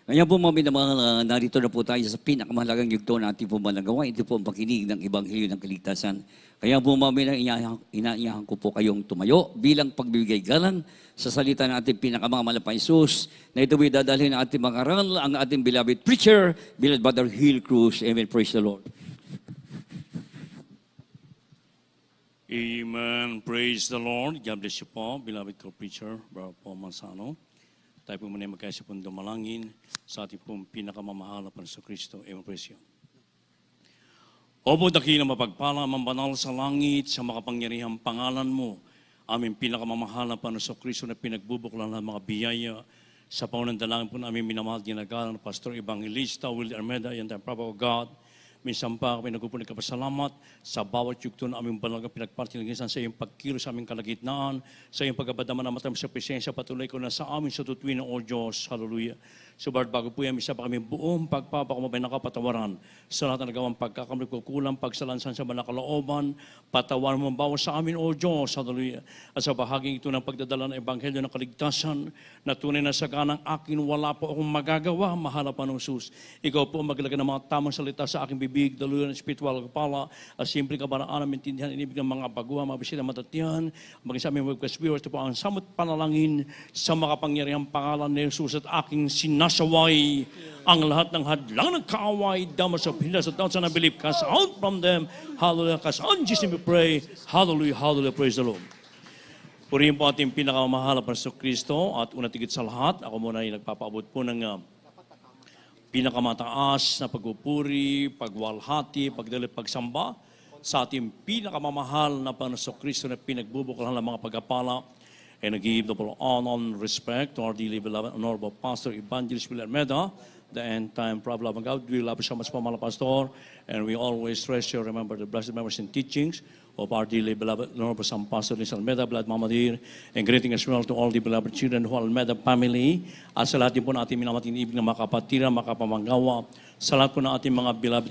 Kaya po mga minamahal, narito na po tayo sa pinakamahalagang yugto na ating po managawa. Ito po ang pakinig ng Ebanghelyo ng Kaligtasan. Kaya po mga minamahal, inaayahan ko po kayong tumayo bilang pagbibigay galang sa salita ng ating pinakamamahal na Jesus na ito po'y dadalhin ng ating mga aral, ang ating beloved preacher, beloved Brother Hill Cruz. Amen. Praise the Lord. Amen. Praise the Lord. God bless you po, beloved co-preacher, Brother Paul Manzano. Tayo po muna magkaisa pong dumalangin sa ating pong pinakamamahal na Panginoon Kristo. Amen. Praise you. Opo, dakilang mapagpala, mambanal sa langit, sa makapangyarihang pangalan mo, aming pinakamamahal na Panginoon Kristo na pinagbubuklan ng mga biyaya sa pangunang dalangin po na aming minamahal ginagalang na Pastor Evangelista Will Armeda, yan tayo, Prophet of God. Minsan pa kami nagpupunin ka pasalamat sa bawat yugto na aming balagang pinagpartiligisan sa iyong pagkilo sa aming kalagitnaan, sa iyong pagkabadama na matam sa presensya, patuloy ko na sa amin sa tutuwin ng O Diyos. Hallelujah. Subalit bago po yan, isa pa kami buong pagpapakumabay na kapatawaran sa lahat na nagawang pagkakamali kukulang, pagsalansan sa manakalooban, patawaran mo bawas sa amin, O Diyos. Hallelujah. At sa bahaging ito ng pagdadala ng Ebanghelyo ng Kaligtasan, na tunay na sa kanang akin, wala po akong magagawa, mahal na Panginoong Jesus. Ikaw po maglagay ng mga tamang salita sa aking bibig, daluyan ng spiritual kapala, at simple kabaraan, maintindihan, inibig ng mga baguha, mga bisita, matatiyan, maging sa aming webcast viewers, ito po ang samot panalangin sa makapangyarihang pangalan ni Jesus at aking sinasaway ang lahat ng hadlang ng kaaway, damas of hinders at doubts and unbelief, cast out from them. Hallelujah. Cast out in Jesus' name we pray. Hallelujah. Hallelujah. Praise the Lord. Purihin po ating pinakamamahal na Panginoon Kristo at una tigit sa lahat, ako muna ay nagpapaabot po ng pinakamataas na pagpupuri, pagwalhati, pagdali, pagsamba sa ating pinakamamahal na Panginoon Kristo na pinagbubuklan ng mga pagkapala. And I give the honor and respect to our dearly beloved Honorable Pastor Evangelist Will Armeda, the end-time prophet of God. We love so much, Pamala Pastor, and we always treasure, remember the blessed memories and teachings of our dearly beloved Honorable Sam Pastor Liz Almeda, beloved Mama Dear, and greeting as well to all the beloved children who Almeda family, at sa lahat din po na ating minamating ibig na makapatira, makapamanggawa, sa lahat po na ating mga beloved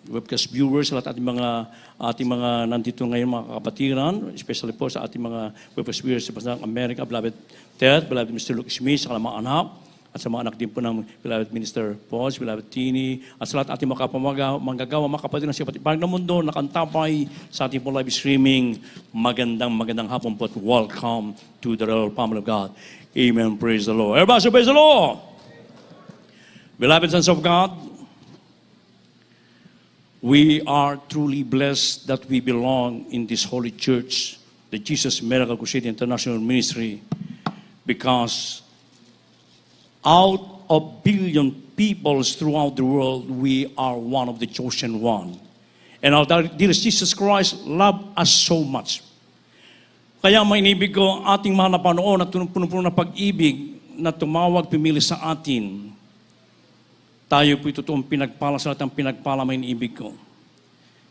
webcast viewers, sa lahat ating mga nandito ngayon mga kapatiran, especially po sa ating mga webcast viewers sa Amerika, beloved Ted, beloved Mr. Luke Smith, sa mga anak, at sa mga anak din po ng beloved Minister Paul, beloved Tini, at sa lahat ating manggagawa, mga kapatid ng sipat parang ng mundo, nakantapay sa ating po live streaming. Magandang hapon po at welcome to the royal family of God. Amen. Praise the Lord. Everybody say praise the Lord. Beloved sons of God, we are truly blessed that we belong in this holy church, the Jesus Miracle Crusade International Ministry, because out of billion peoples throughout the world, we are one of the chosen one. And our dear Jesus Christ loved us so much. Kaya mainibig ko ating mahal na Panginoon at punong-puno na pag-ibig na tumawag, pumili sa atin. Tayo po totoong pinagpala sa lahat ng pinagpala, mainibig ko.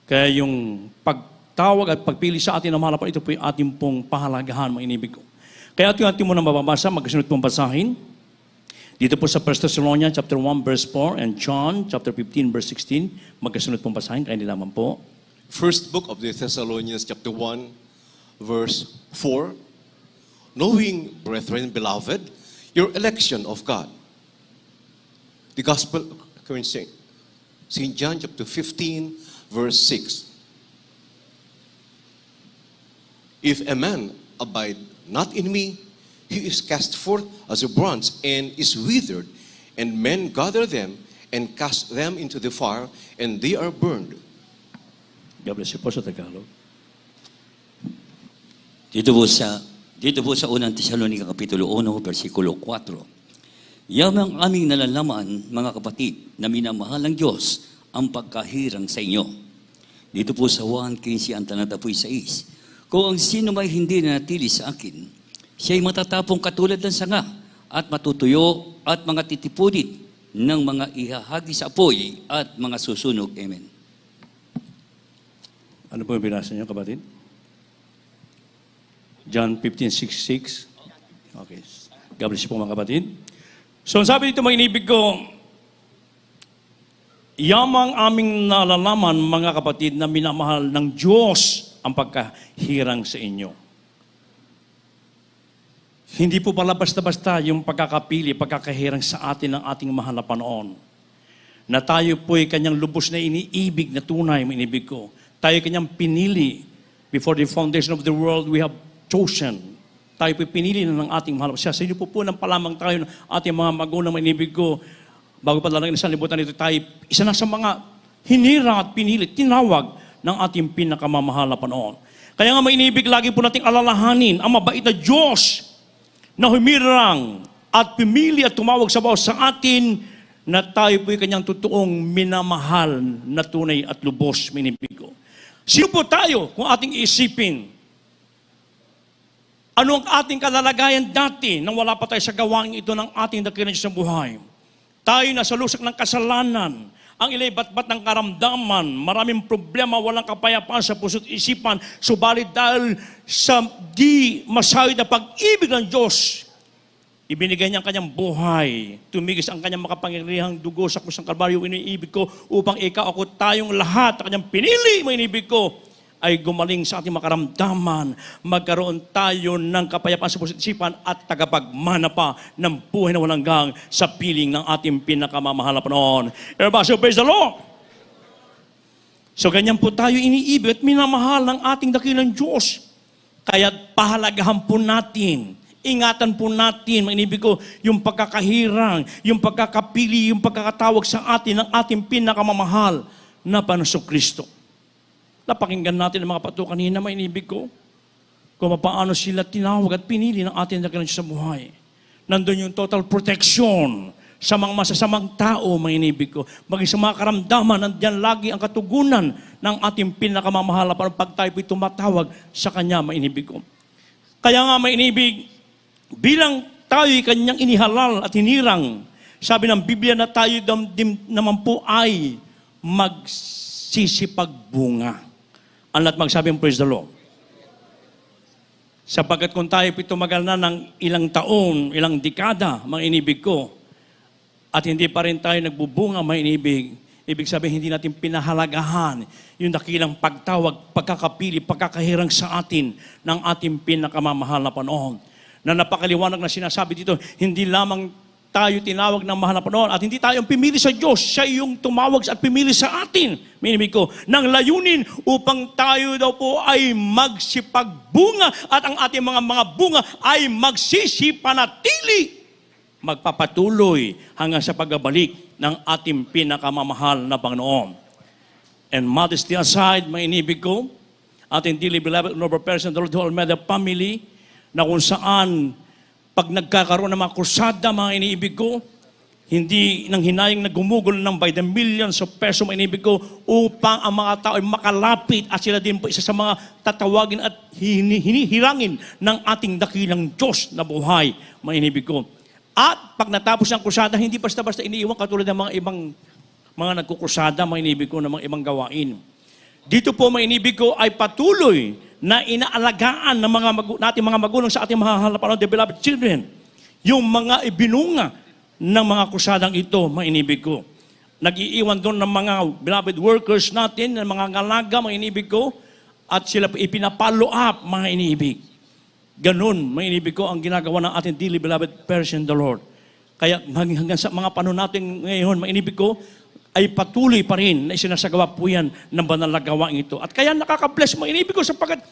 Kaya yung pagtawag at pagpili sa atin ng mahal na Panginoon, ito po yung ating pong pahalagahan, mainibig ko. Kaya ito yung ating muna mababasa, magkasunod pong basahin. Dito po sa 1 Thessalonians chapter 1 verse 4 and John chapter 15 verse 16, magkasunod pong basahin, kaya nilaman po. First book of the Thessalonians chapter 1 verse 4. Knowing, brethren, beloved, your election of God. The gospel according to St. John chapter 15 verse 6. If a man abide not in me, he is cast forth as a branch and is withered, and men gather them and cast them into the fire, and they are burned. God bless you po sa Tagalog. Dito po sa unang Tesalonica Kapitulo 1, versikulo 4. Yamang aming nalalaman, mga kapatid, na minamahal ng Diyos ang pagkahirang sa inyo. Dito po sa 1:15 ang talata po'y 6. Kung ang sino may hindi nanatili sa akin, siya'y matatapong katulad ng sanga at matutuyo at mga titipunit ng mga ihahagi sa apoy at mga susunog. Amen. Ano po yung binasa niyo, kapatid? John 15:6. Okay. God bless you po, mga kapatid. So, sabi dito, mga inibig ko, yamang aming nalalaman, mga kapatid, na minamahal ng Diyos ang pagkahirang sa inyo. Hindi po pala basta-basta yung pagkakapili, pagkakahirang sa atin ng ating mahal na Panginoon. Na tayo po'y kanyang lubos na iniibig na tunay, inibig ko. Tayo kanyang pinili. Before the foundation of the world, we have chosen. Tayo po'y pinili na ng ating mahal. Sa inyo po ng palamang tayo ng ating mga magulang, inibig ko. Bago pa lang sa libutan nito, tayo isa na sa mga hinirang at pinili, tinawag ng ating pinakamamahal na Panginoon. Kaya nga mainibig, lagi po nating alalahanin ang mabait na Diyos na humirang at pumili at tumawag sa bawat sa atin na tayo po'y kanyang totoong minamahal na tunay at lubos, minibig ko. Sino po tayo kung ating iisipin? Ano ang ating kalalagayan dati nang wala pa tayo sa gawain ito ng ating dakilang Diyos sa buhay? Tayo nasa lusak ng kasalanan, ang ilay-batbat ng karamdaman, maraming problema, walang kapayapaan sa puso't isipan, subalit dahil sa di masayod na pag-ibig ng Diyos, ibinigay niya ang kanyang buhay, tumigis ang kanyang makapangyarihang dugo sa krus ng Kalbaryo, iniibig ko, upang ikaw ako tayong lahat, ang kanyang pinili, mainibig ko, ay gumaling sa ating makaramdaman, magkaroon tayo ng kapayapaan sa puso't isipan at tagapagmana pa ng buhay na walang hanggan sa piling ng ating pinakamamahal na Panginoon. Everybody, so praise the Lord! So ganyan po tayo iniibig at minamahal ng ating dakilang Diyos. Kaya pahalagahan po natin, ingatan po natin, mainibig ko, yung pagkakahirang, yung pagkakapili, yung pagkakatawag sa atin ng ating pinakamamahal na Panginoong Kristo. Napakinggan natin ang mga pato kanina, mainibig ko, kung paano sila tinawag at pinili ng ating dakilang Diyos sa buhay. Nandun yung total protection sa mga masasamang tao, mainibig ko. Maging sa mga karamdaman, nandiyan lagi ang katugunan ng ating pinakamamahal na pag tayo po'y tumatawag sa Kanya, mainibig ko. Kaya nga, mainibig, bilang tayo'y Kanyang inihalal at hinirang, sabi ng Biblia na tayo naman po ay magsisipagbunga. Ang lahat magsabing praise the Lord. Sapagkat kung tayo tumagal na ng ilang taon, ilang dekada, mga inibig ko, at hindi pa rin tayo nagbubunga, mga inibig, ibig sabihin hindi natin pinahalagahan yung dakilang pagtawag, pagkakapili, pagkakahirang sa atin ng ating pinakamamahal na Panginoon. Na napakaliwanag na sinasabi dito, hindi lamang tayo tinawag ng mahal na Panginoon at hindi tayo pumili sa Diyos, siya yung tumawag at pumili sa atin, minimig ko, ng layunin upang tayo daw po ay magsipagbunga at ang ating mga bunga ay magsisipanatili, magpapatuloy hanggang sa pagbabalik ng ating pinakamamahal na Panginoon. And modesty aside, mainibig ko, ating dearly beloved noble person, the Lord who made a family, na kung saan pag nagkakaroon ng mga krusada, mga iniibig ko, hindi nang hinayang nagumugol ng by the millions of pesos, mga iniibig ko, upang ang mga tao ay makalapit at sila din po isa sa mga tatawagin at hinihirangin ng ating dakilang Diyos na buhay, mga iniibig ko. At pag natapos ang krusada, hindi basta-basta iniiwan katulad ng mga ibang mga nagkukrusada, mga iniibig ko, ng mga ibang gawain. Dito po, mga iniibig ko, ay patuloy na inaalagaan ng nating mga magulang sa ating mahal na Panginoon, the beloved children, yung mga ibinunga ng mga krusadang ito, mga inibig ko. Nag-iiwan doon ng mga beloved workers natin, ng mga ngalaga, mga inibig ko, at sila ipinapalo up, mga inibig. Ganun, mga inibig ko, ang ginagawa ng ating dearly beloved person, the Lord. Kaya hanggang sa mga panahon natin ngayon, mga inibig ko, ay patuloy pa rin na isinasagawa po yan ng banal na gawain ito. At kaya nakaka-bless, mga inibig ko, sapagkat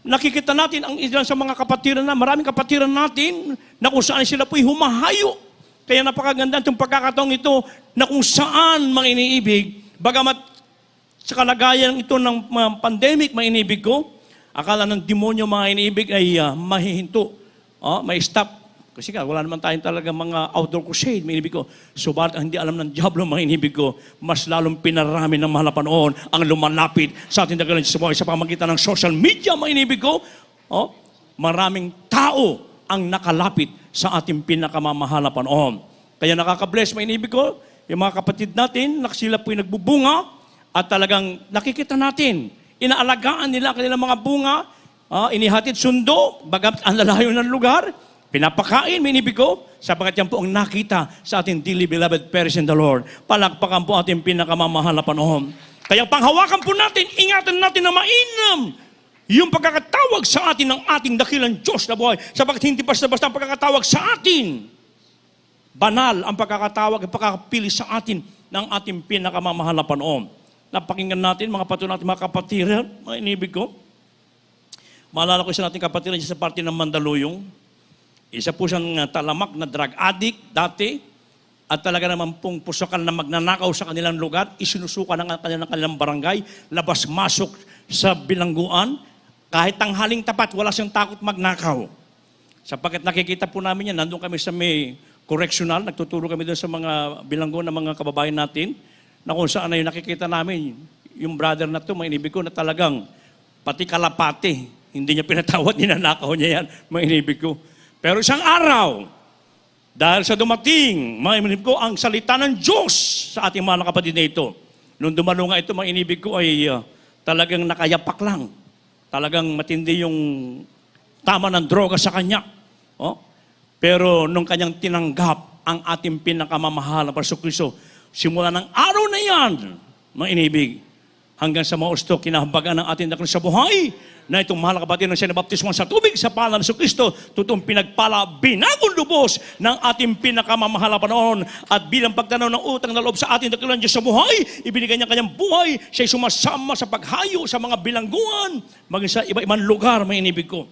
nakikita natin ang ilan sa mga kapatiran na, maraming kapatiran natin na kung saan sila po'y humahayo. Kaya napakaganda itong pagkakataong ito na kung saan, mga iniibig, bagamat sa kalagayan ito ng pandemic, mga inibig ko, akala ng demonyo, mga iniibig, ay mahihinto, may stop. Kasi wala naman tayong talaga mga outdoor crusade, mga inibig ko. Subalit ang hindi alam ng diablo, mga inibig ko, mas lalong pinarami ng mahal na Panginoon ang lumalapit sa ating dakilang Diyos sa buhay sa pamamagitan ng social media, mga inibig ko. Maraming tao ang nakalapit sa ating pinakamamahal na Panginoon. Kaya nakaka-bless, mga inibig ko, yung mga kapatid natin, sila po'y nagbubunga at talagang nakikita natin, inaalagaan nila kanilang mga bunga, inihatid sundo, bagat ang lalayo ng lugar, pinapakain, minibig ko, sapagkat yan po ang nakita sa ating dearly beloved perish in the Lord. Palakpakan po ating pinakamamahal na Panginoon. Kaya panghawakan po natin, ingatan natin na mainam Yung pagkakatawag sa atin ng ating dakilang Diyos na buhay, sapagkat hindi basta-basta ang pagkakatawag sa atin. Banal ang pagkakatawag at pagkakapili sa atin ng ating pinakamamahal na Panginoon. Napakinggan natin, mga patro natin, mga kapatiran, mga inibig ko. Maalala ko isa nating kapatiran sa parte ng Mandaluyong. Isa po siyang talamak na drug addict dati. At talaga naman pong pusokan na magnanakaw sa kanilang lugar, isinusuka ng kanilang barangay, labas-masok sa bilangguan. Kahit tanghaling tapat, wala siyang takot magnakaw. Sapagkat nakikita po namin yan, nandun kami sa may correctional, nagtuturo kami doon sa mga bilangguan ng mga kababayan natin, na kung saan na yun nakikita namin, yung brother na to, mga inibig ko, na talagang pati kalapate, hindi niya pinatawad, ninanakaw niya yan, mga inibig ko. Pero isang araw, dahil sa dumating, mga inibig ko, ang salita ng Diyos sa ating mga kapatid na ito. Nung dumalo nga ito, mga inibig ko, ay talagang nakayapak lang. Talagang matindi yung tama ng droga sa kanya. Oh? Pero nung kanyang tinanggap ang ating pinakamamahal na Jesucristo, simula ng araw na yan, mga inibig, hanggang sa mausto, kinahambagan ng ating dakil sa buhay, na itong mahal na kapatid na siya nabaptismuhan sa tubig sa pangalan ng Jesucristo, totoong pinagpala, binagong lubos ng ating pinakamamahal na Panginoon, at bilang pagtanaw ng utang na loob sa ating dakilang Diyos sa buhay, ibinigay niya kanyang buhay, siya'y sumasama sa paghayo sa mga bilangguan, maging sa iba-ibang lugar, may inibig ko.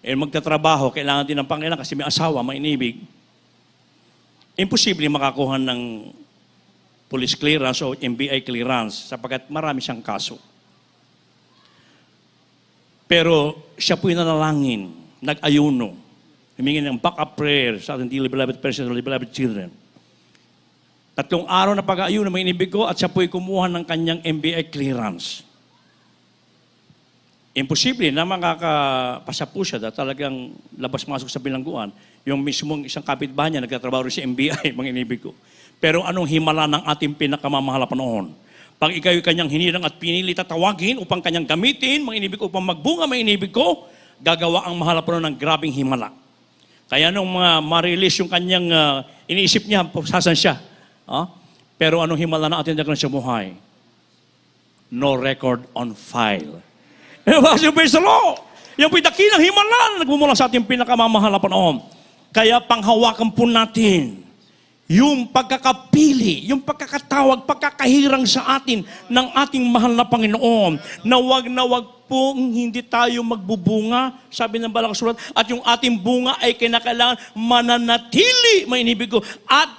Magtatrabaho, kailangan din ng Panginoon kasi may asawa, may inibig. Imposible makakuha ng police clearance o NBI clearance sapagkat marami siyang kaso. Pero siya po'y nanalangin, nag-ayuno, humingi ng backup prayer sa ating dearly beloved persons, dearly beloved children. 3 araw na pag-ayuno, may inibig ko, at siya po'y kumuha ng kanyang NBI clearance. Imposible na makakapasa po siya na talagang labas-masok sa bilangguan. Yung mismong isang kapitbahay niya, nagtatrabaho rin sa NBI, mga inibig ko. Pero anong himala ng ating pinakamamahal na Panginoon? Pag ikaw'y kanyang hinirang at pinili tatawagin upang kanyang gamitin, mga inibig ko, upang magbunga, mga inibig ko, gagawa ang mahal na Panginoon ng grabing himala. Kaya nung ma-release yung kanyang iniisip niya, sasan siya. Pero anong himala na ating dakilang sa buhay? No record on file. Yung praise the Lord. Yung po'y dakilang himala na nagmumula sa ating pinakamamahal na Panginoon. Kaya panghawakan po natin yung pagkakapili, yung pagkakatawag, pagkakahirang sa atin ng ating mahal na Panginoon, na wag pong hindi tayo magbubunga, sabi ng Banal na Sulat, at yung ating bunga ay kinakailangan mananatili, may inibig ko. At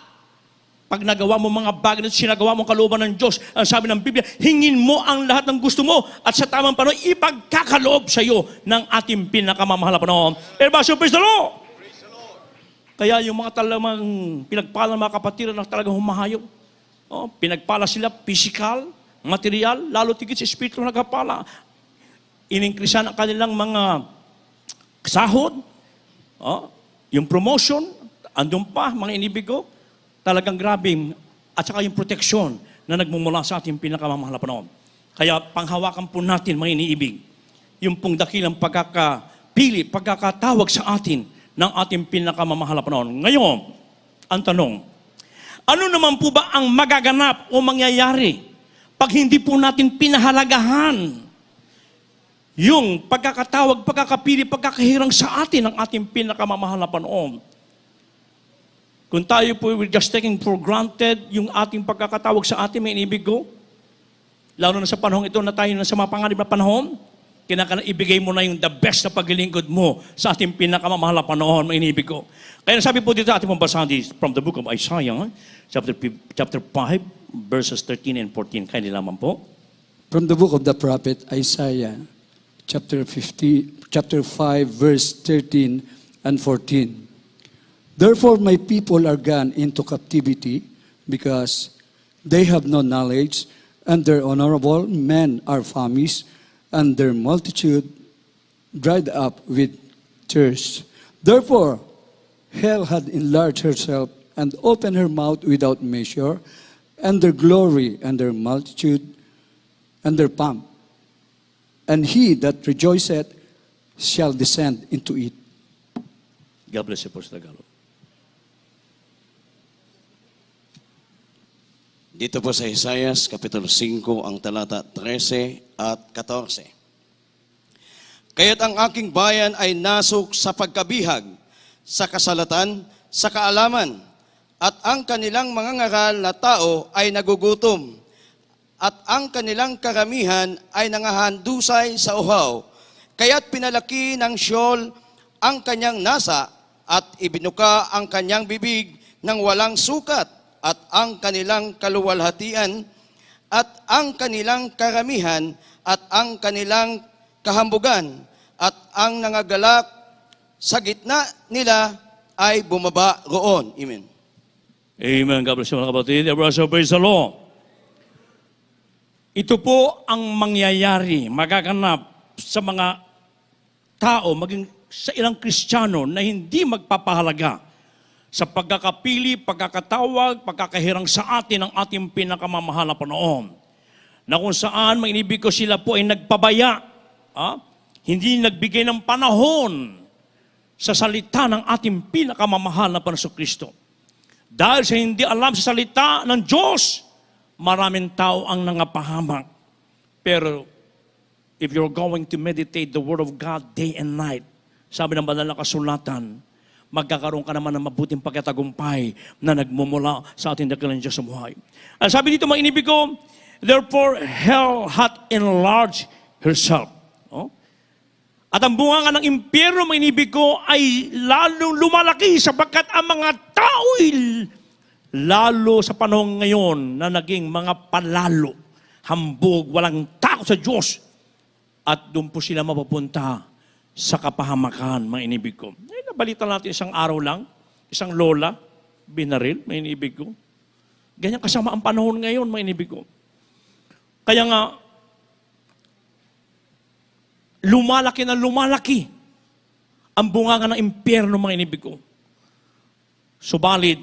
pag nagawa mo mga bagay na sinagawa mo kalooban ng Diyos, ang sabi ng Biblia, hingin mo ang lahat ng gusto mo at sa tamang panahon, ipagkakaloob sa iyo ng ating pinakamamahal na Panginoon. Praise the Lord! Kaya yung mga talagang pinagpala ng mga kapatiran na talagang humahayop, pinagpala sila physical, material, lalo tigit sa espiritu na nagpala. Ininkrisan ang kanilang mga sahod, yung promotion, andun pa, mga inibig ko, talagang grabing, at saka yung proteksyon na nagmumula sa ating pinakamamahal na Panginoon. Kaya panghawakan po natin, mga iniibig, yung pong dakilang pagkakapili, pagkakatawag sa atin ng ating pinakamamahal na Panginoon. Ngayon, ang tanong, ano naman po ba ang magaganap o mangyayari pag hindi po natin pinahalagahan yung pagkakatawag, pagkakapili, pagkakahirang sa atin ng ating pinakamamahal na Panginoon? Kung tayo po we're just taking for granted yung ating pagkakatawag sa atin, may inibig ko, lalo na sa panahon ito na tayo na sa mga panganib na panahon, ibigay mo na yung the best na paglilingkod mo sa ating pinakamamahal na panahon, may inibig ko. Kaya sabi po dito ating pambasahan from the book of Isaiah, chapter 5, verses 13 and 14. Kaya nilaman po. From the book of the prophet Isaiah, chapter 5, verse 13 and 14. Therefore my people are gone into captivity because they have no knowledge, and their honorable men are famished, and their multitude dried up with thirst. Therefore, hell had enlarged herself and opened her mouth without measure, and their glory and their multitude and their pomp. And he that rejoiceth shall descend into it. God bless you po sa Tagalog. Dito po sa Isaiah, Kapitulo 5, ang talata 13 at 14. Kaya't ang aking bayan ay nasok sa pagkabihag, sa kasalatan, sa kaalaman, at ang kanilang mga ngaral na tao ay nagugutom, at ang kanilang karamihan ay nangahandusay sa uhaw. Kaya't pinalaki ng Sheol ang kanyang nasa, at ibinuka ang kanyang bibig ng walang sukat, at ang kanilang kaluwalhatian, at ang kanilang karamihan, at ang kanilang kahambugan, at ang nangagalak sa gitna nila ay bumaba roon. Amen. Amen. God bless you mga kapatid. Everyone praise the Lord. Ito po ang mangyayari, magaganap sa mga tao, maging sa ilang Kristiyano na hindi magpapahalaga sa pagkakapili, pagkakatawag, pagkakahirang sa atin ng ating pinakamamahal na Panginoon. Na kung saan, mainibig ko, sila po ay nagpabaya. Hindi nagbigay ng panahon sa salita ng ating pinakamamahal na Panginoon Kristo. Dahil sa hindi alam sa salita ng Diyos, maraming tao ang nangapahamak. Pero if you're going to meditate the Word of God day and night, sabi ng banal na kasulatan, magkakaroon ka naman ng mabuting pagkatagumpay na nagmumula sa ating dakilang Diyos sa buhay. Ang sabi dito, mga inibig ko, therefore hell hath enlarged herself. At ang bunga ng impyerno, mga inibig ko, ay lalong lumalaki sapagkat ang mga tao lalo sa panahon ngayon na naging mga palalo, hambog, walang takot sa Diyos. At doon po sila mapupunta sa kapahamakan, mga inibig ko. Nabalita natin isang araw lang, isang lola, binaril, mga inibig ko. Ganyan kasama ang panahon ngayon, mga inibig ko. Kaya nga, lumalaki na lumalaki ang bunganga ng impyerno, mga inibig ko. Subalit,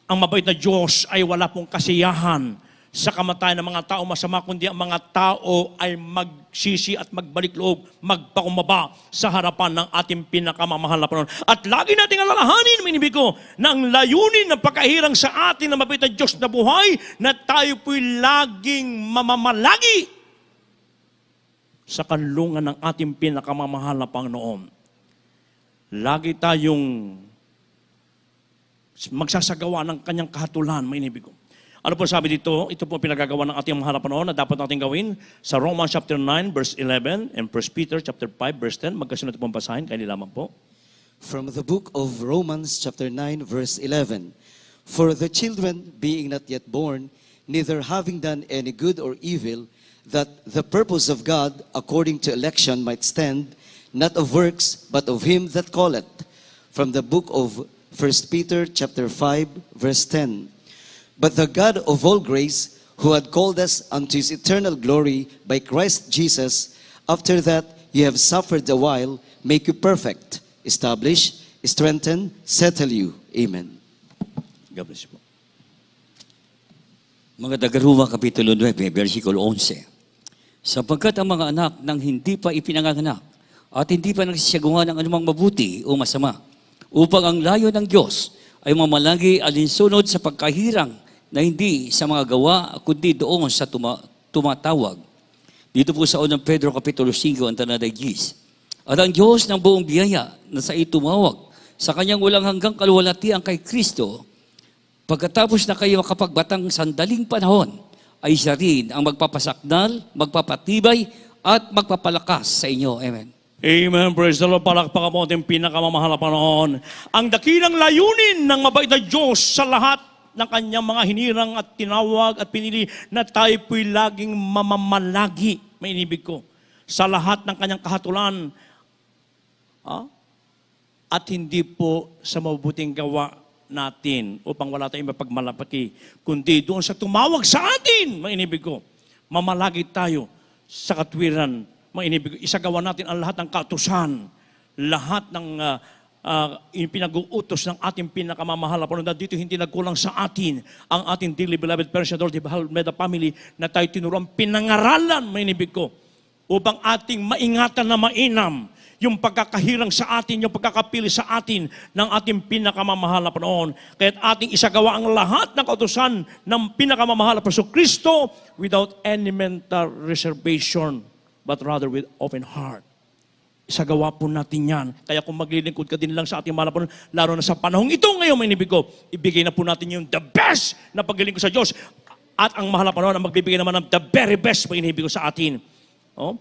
ang mabait na Diyos ay wala pong kasiyahan sa kamatayan ng mga tao masama, kundi ang mga tao ay magsisi at magbalik loob, magpakumbaba sa harapan ng ating pinakamamahal na Panginoon. At lagi nating alalahanin, mga inibig ko, na ang layunin ng pagkahirang sa atin ng mabait na Diyos na buhay, na tayo po'y laging mamamalagi sa kanlungan ng ating pinakamamahal na Panginoon. Lagi tayong magsasagawa ng kanyang kahatulan, mga inibig ko. Ano po sabi dito? Ito po pinagagawa ng ating mahal na Panginoon na dapat natin gawin sa Romans chapter 9 verse 11 and 1 Peter chapter 5 verse 10. Magkasunod pong basahin, kaya lamang po. From the book of Romans chapter 9 verse 11. For the children being not yet born, neither having done any good or evil, that the purpose of God according to election might stand, not of works, but of him that calleth. From the book of 1 Peter chapter 5 verse 10. But the God of all grace, who had called us unto his eternal glory by Christ Jesus, after that ye have suffered a while, make you perfect, establish, strengthen, settle you. Amen. God bless you po. Mga Taga-Roma, Kapitulo 9, versikulo 11. Sapagkat ang mga anak ng hindi pa ipinanganak at hindi pa nagsisagawa ng anumang mabuti o masama, upang ang layo ng Diyos ay mamalagi alinsunod sa pagkahirang na hindi sa mga gawa, kundi doon sa tumatawag. Dito po sa 1 Pedro Kapitulo 5, ang talata 10. At ang Diyos ng buong biyaya na sa itumawag sa kanyang walang hanggang kaluwalhatian kay Kristo, pagkatapos na kayo makapagbatang sandaling panahon, ay siya rin ang magpapasakdal, magpapatibay, at magpapalakas sa inyo. Amen. Amen. Praise the Lord. Palakpakan mo ating pinakamamahal na Panginoon. Ang dakilang layunin ng mabait na Diyos sa lahat ng kanyang mga hinirang at tinawag at pinili na tayo po'y laging mamamalagi, may inibig ko, sa lahat ng kanyang kahatulan. At hindi po sa mabuting gawa natin upang wala tayong mapagmalapati, kundi doon sa tumawag sa atin, mga inibig ko, mamalagi tayo sa katwiran, mga inibig ko, isagawa natin ang lahat ng kautusan, lahat ng pinag-uutos ng ating pinakamamahal na Panginoon. Dito hindi nagkulang sa atin ang ating dearly beloved Persian Lord Meda family na tayo tinuruan pinangaralan, mga inibig ko, upang ating maingatan na mainam yung pagkakahirang sa atin, yung pagkakapili sa atin ng ating pinakamamahal na Panginoon. Kaya't ating isagawa ang lahat ng kautusan ng pinakamamahal na Kristo without any mental reservation, but rather with open heart. Isagawa po natin yan. Kaya kung maglilingkod ka din lang sa ating mahal na Panginoon, lalo na sa panahong ito ngayon, mga inibig ko, ibigay na po natin yung the best na paglilingkod sa Diyos. At ang mahal na Panginoon ang magbibigay naman ng the very best, mga inibig ko, sa atin. Oh?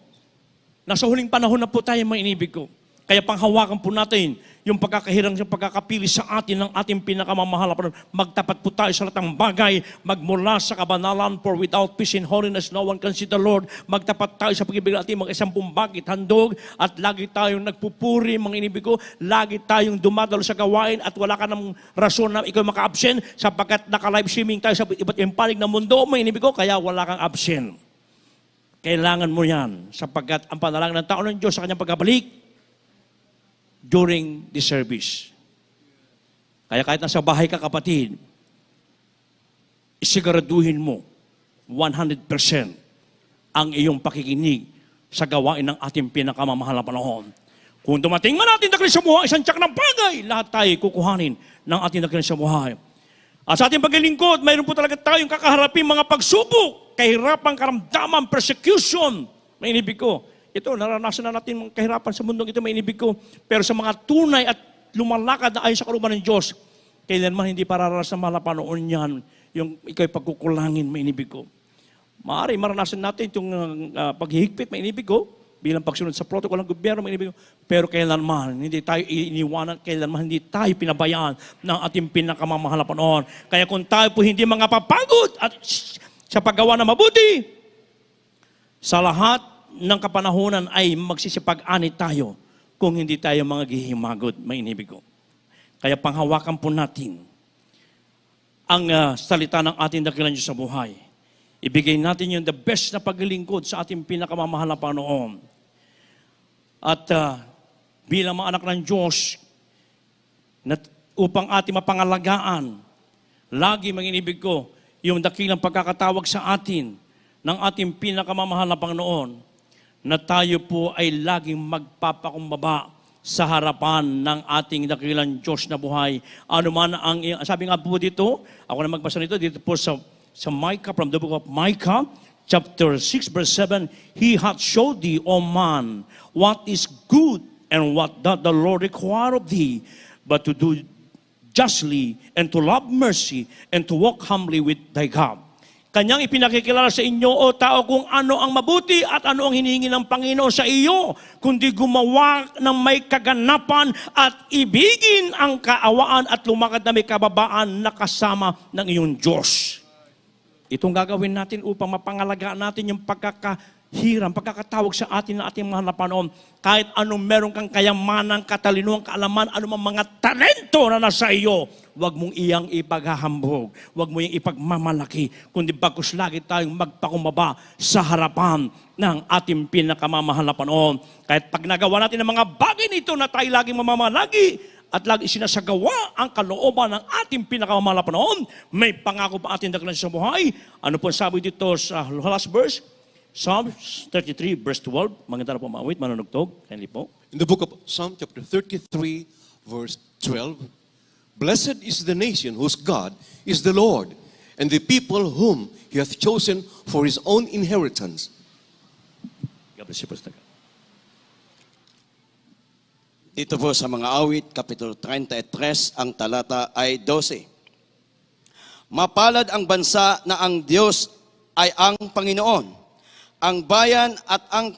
Nasa huling panahon na po tayo, mga inibig ko. Kaya panghawakan po natin yung pagkakahirang, yung pagkakapili sa atin ng ating pinakamamahal na Panginoon. Magtapat po tayo sa lahat ng bagay, magmula sa kabanalan, for without peace and holiness, no one can see the Lord. Magtapat tayo sa pag-ibig natin, mag-isang pumbagit, handog, at lagi tayong nagpupuri, mga inibig ko, lagi tayong dumadalo sa gawain at wala ka ng rason na ikaw maka-absent sapagkat naka-live streaming tayo sa iba't ibang panig ng mundo, mga inibig ko, kaya wala kang absent. Kailangan mo yan sapagkat ang panalangin ng tao ng Diyos sa kanyang pagkabalik during the service. Kaya kahit nasa bahay ka, kapatid, isiguraduhin mo 100% ang iyong pakikinig sa gawain ng ating pinakamamahal na panahon. Kung dumating man natin dakil sa buhay, isang tiyak ng bagay, lahat tayo kukuhanin ng ating dakil sa buhay. At sa ating paglilingkod, mayroon po talaga tayong kakaharapin mga pagsubok, kahirapan, karamdaman, persecution. May inibig ko. Ito, naranasan na natin mga kahirapan sa mundong ito, may inibig ko. Pero sa mga tunay at lumalakad na ayon sa kalooban ng Diyos, kailanman hindi pararanas na malapanoon yan, yung ikaw'y pagkukulangin, may inibig ko. Maaari, maranasan natin itong paghihigpit, may inibig ko, bilang pagsunod sa protocol ng gobyerno, may inibig ko. Pero kailanman, hindi tayo iniwanan, kailanman hindi tayo pinabayaan ng ating pinakamamahal na Panginoon. Kaya kung tayo po hindi mga papagod at sa paggawa na mabuti, sa lahat ng kapanahonan ay magsisipag-ani tayo kung hindi tayo mga gihimagod, may inibig ko. Kaya panghawakan po natin ang salita ng ating dakilang Diyos sa buhay. Ibigay natin yung the best na paglilingkod sa ating pinakamamahal na Panginoon. At bilang mga anak ng Diyos, upang ating mapangalagaan, lagi mga inibig ko, yung dakilang pagkakatawag sa atin ng ating pinakamamahal na Panginoon, na tayo po ay laging magpapakumbaba sa harapan ng ating dakilang Diyos na buhay. Ano man ang, sabi nga po dito, ako na magbasa nito, dito po sa Micah, from the book of Micah, chapter 6, verse 7, He hath showed thee, O man, what is good and what doth the Lord require of thee, but to do justly and to love mercy and to walk humbly with thy God. Kanyang ipinakikilala sa inyo, o tao, kung ano ang mabuti at ano ang hinihingi ng Panginoon sa iyo, kundi gumawa ng may kaganapan at ibigin ang kaawaan at lumakad na may kababaan na kasama ng iyong Diyos. Itong gagawin natin upang mapangalagaan natin yung pagkakatawag sa atin na ating mahal na Panginoon. Kahit anong meron kang kayamanan, katalinuhan, kaalaman, anumang mga talento na nasa iyo, huwag mong iyang ipaghahambog, huwag mo iyang ipagmamalaki, kundi bagkus lagi tayong magpakumbaba sa harapan ng ating pinakamamahal na Panginoon. Kahit pag nagawa natin ang mga bagay nito na tayo laging mamamalagi, at lagi sinasagawa ang kalooban ng ating pinakamamahal na Panginoon, may pangako pa ating dakilang sa buhay. Ano po sabi dito sa last verse? Psalm 33, verse 12. Maganda na po maawit, manunugtog. Kindly po. In the book of Psalm chapter 33, verse 12, Blessed is the nation whose God is the Lord, and the people whom He hath chosen for His own inheritance. God bless you, Pastor. Dito po sa mga awit, Kapitulo 33, ang talata ay 12. Mapalad ang bansa na ang Diyos ay ang Panginoon, ang bayan at ang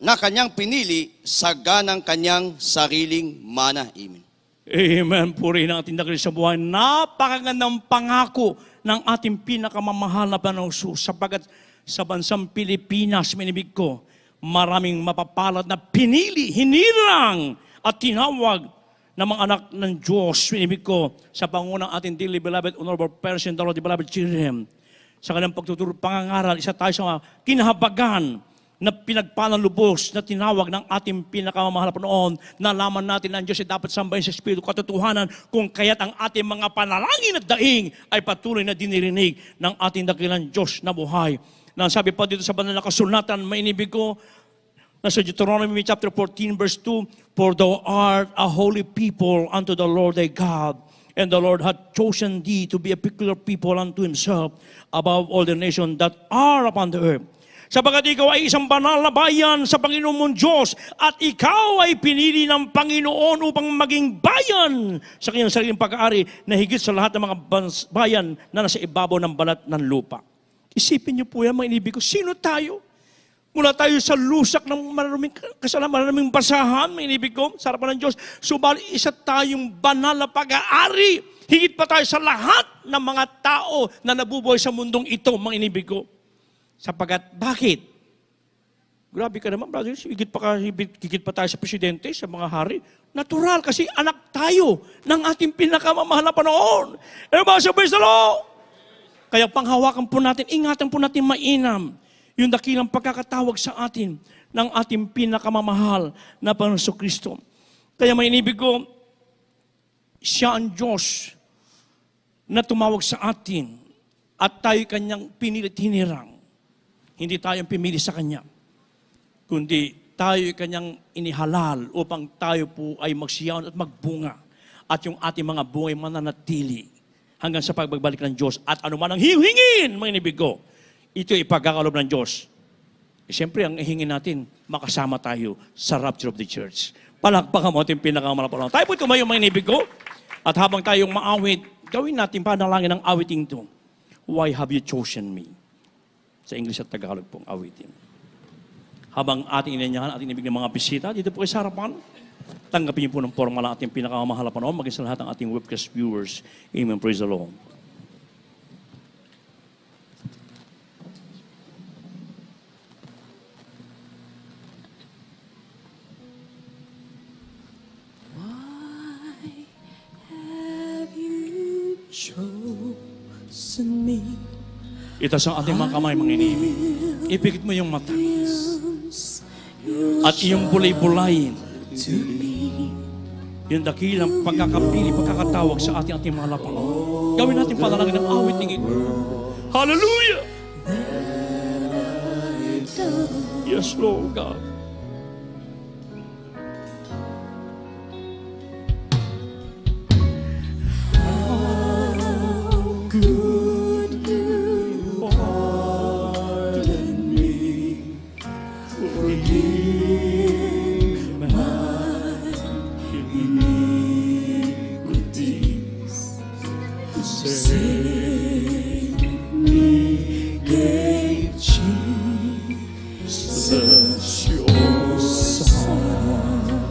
na kanyang pinili sa ganang kanyang sariling mana. Amen. Amen. Puri ng ating dakilang sa buhay. Napakagandang pangako ng ating pinakamamahal na Panginoong Jesus, sapagat sa bansang Pilipinas, minibig ko, maraming mapapalad na pinili, hinirang, at tinawag ng mga anak ng Diyos, minibig ko, sa pangunang ating dearly beloved, honorable parents and the beloved children. Sa kanilang pagtuturo, pangangaral, isa tayo sa mga kinahabagan na pinagpalang lubos na tinawag ng ating pinakamamahal na Panginoon, na laman natin na ang Diyos ay dapat sambahin sa Espiritu katotohanan, kung kaya't ang ating mga panalangin at daing ay patuloy na dinirinig ng ating dakilang Diyos na buhay. Na sabi pa dito sa banal na kasulatan, mainibig ko, nasa Deuteronomy chapter 14 verse 2, For thou art a holy people unto the Lord thy God, and the Lord hath chosen thee to be a peculiar people unto Himself above all the nations that are upon the earth. Sapagkat ikaw ay isang banal na bayan sa Panginoon mong Diyos at ikaw ay pinili ng Panginoon upang maging bayan sa kanyang sariling pag-aari na higit sa lahat ng mga bayan na nasa ibabaw ng balat ng lupa. Isipin niyo po yan, mga inibig ko, sino tayo? Mula tayo sa lusak ng maraming kasalanan, maraming basahan, mga inibig ko, sa harapan ng Diyos. Subalit isa tayong banal na pag-aari. Higit pa tayo sa lahat ng mga tao na nabubuhay sa mundong ito, mga inibig ko. Sapagkat, bakit? Grabe ka naman, brother. Higit pa tayo sa presidente, sa mga hari. Natural, kasi anak tayo ng ating pinakamamahal na panahon. Praise the Lord! Kaya panghawakan po natin, ingatan po natin mainam yung dakilang pagkakatawag sa atin ng ating pinakamamahal na Panginoon Kristo. Kaya may inibig ko, siya ang Diyos na tumawag sa atin at tayo kanyang pinilit hinirang. Hindi tayo pimili sa Kanya, kundi tayo kanyang inihalal upang tayo po ay magsiyaon at magbunga at yung ating mga bunga ay mananatili hanggang sa pagbabalik ng Diyos at anuman ang hihingin, mga inibig ko, ito ay ipagkakalob ng Diyos. Siyempre, ang hihingin natin, makasama tayo sa rapture of the church. Palakpakan mo ating pinakamalapalaw. Tayo po tumayo, mga inibig ko, at habang tayong maawit, gawin natin panalangin ng awiting ito. Why have you chosen me? Sa English at Tagalog pong awitin. Habang ating inanyahan, ating ibig ng mga bisita, dito po kayo sa harapan, tanggapin niyo po ng formal ang ating pinakamahal na panahon, maging sa lahat ng ating webcast viewers. Amen. Praise the Lord. Itaas ang ating mga kamay, mga inibig. Ipikit mo yung mata. At iyong bulay-bulayin. Yung dakilang pagkakapili, pagkakatawag sa ating mga lapang. Gawin natin panalangin ng awiting ito. Hallelujah! Yes, Lord God.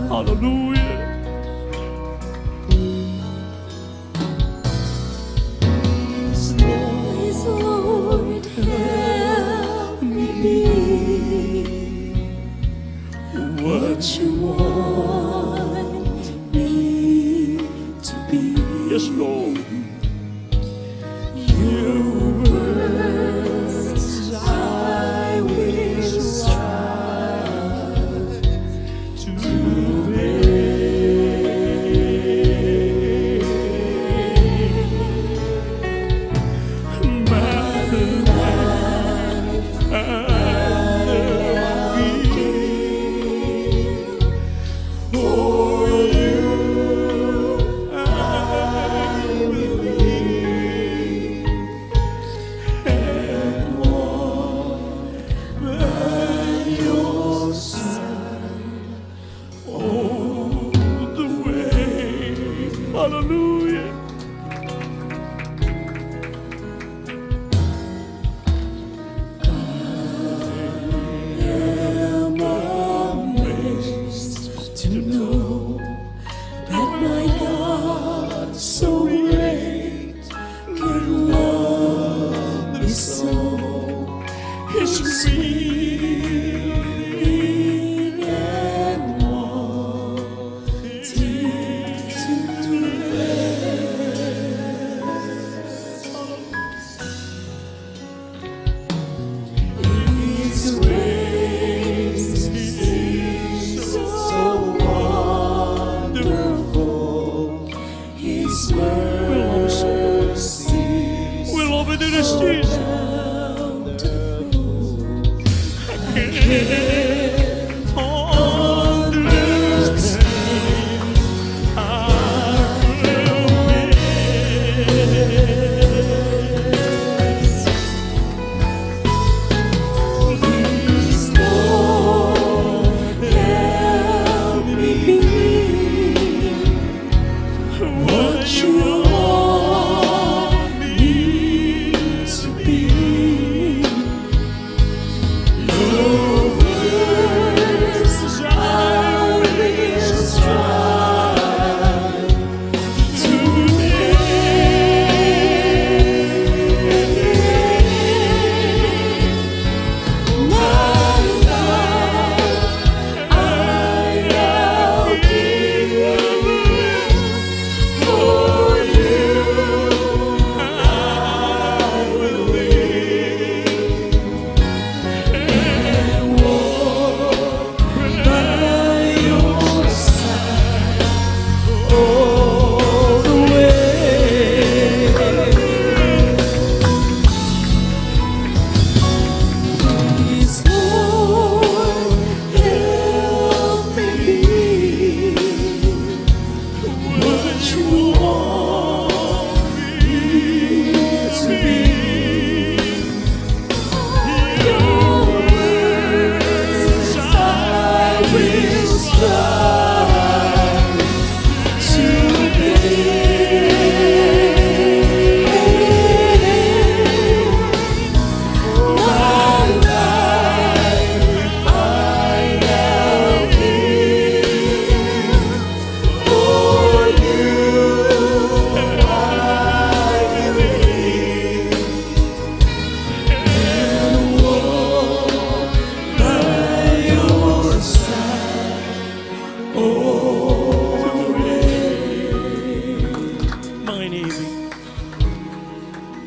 Hallelujah. Please, Lord, help me be what you want me to be. Yes, Lord. Your words I will strive to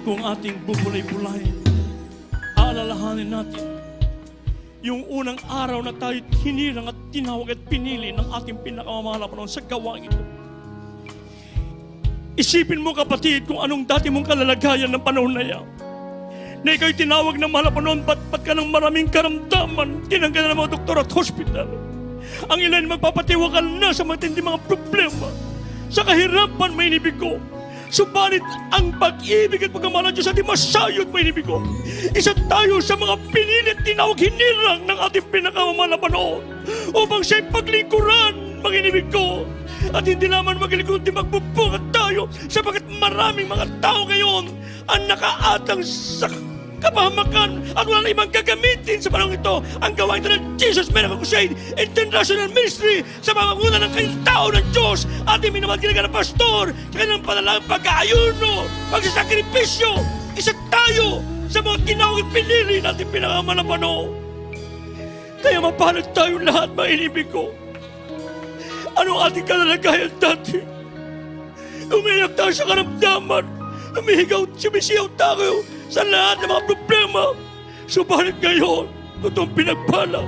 kung ating bubulay-bulayin, aalalahanin natin yung unang araw na tayo hinirang at tinawag at pinili ng ating pinakamamahal na Panginoon sa gawain ito. Isipin mo kapatid kung anong dati mong kalalagayan ng panahon na yan. Na ikaw'y tinawag ng mahal na Panginoon, ba't ka ng maraming karamdaman, tinanggal ng mga doktor at hospital. Ang ilan magpapatiwakal na sa matindi mga problema. Sa kahirapan may inibig ko. Subalit ang pag-ibig at pagmamahal ng Diyos ating masayot may inibig ko. Isa tayo sa mga pinili at tinawag hinirang ng ating pinakamamahal na Panginoon upang siya'y paglingkuran mga inibig ko. At hindi naman maglingkod, di magbubungat tayo sapagkat maraming mga tao ngayon ang nakaatang sa kapahamakan at wala na ibang gagamitin sa panahon ito ang gawain ito ng Jesus Miracle Crusade International Ministry sa pamamagitan ng kanyang tao ng Diyos ating minamahal kinaga ng pastor sa kanyang panalang pag-aayuno, pagsasakripisyo. Isa tayo sa mga tinawag at pinili natin pinakamahal na Panginoon. Kaya mapalad tayo lahat, mga inibig ko. Anong ating kalalagayan dati? Umiyak tayo sa karamdaman, umihigaw, sumisiyaw tayo sa lahat ng mga problema. Subalit ngayon, itong pinagpala,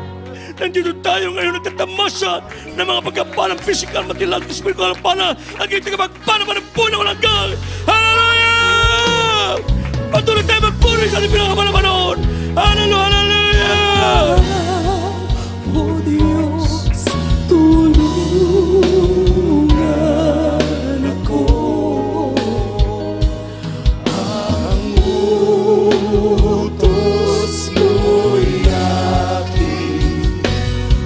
nandito tayo ngayon nagtatamasa ng mga pagkapalang physical, material, spiritual, pala, ang ito kapagpala pa ng buwan ng walang gang. Hallelujah! Patuloy tayo magpuri sa ating pinakamahal na Panginoon. Hallelujah! Hallelujah! O Diyos, tulungan ako. Ang utos mo'y aking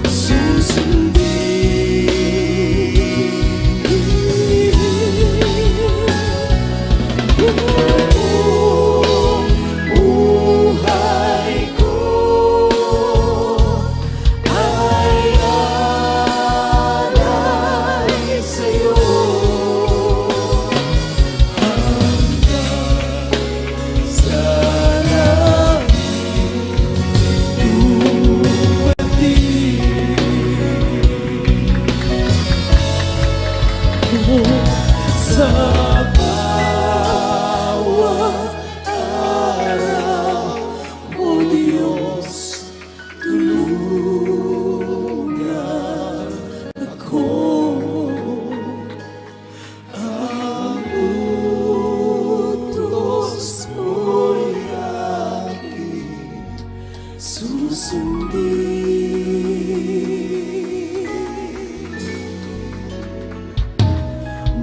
susundin. Buhay ko ay alay sa'yo hanggang sa langit sa bawat araw. O Diyos, tulungan ako. Ang utos mo'y aking susundin.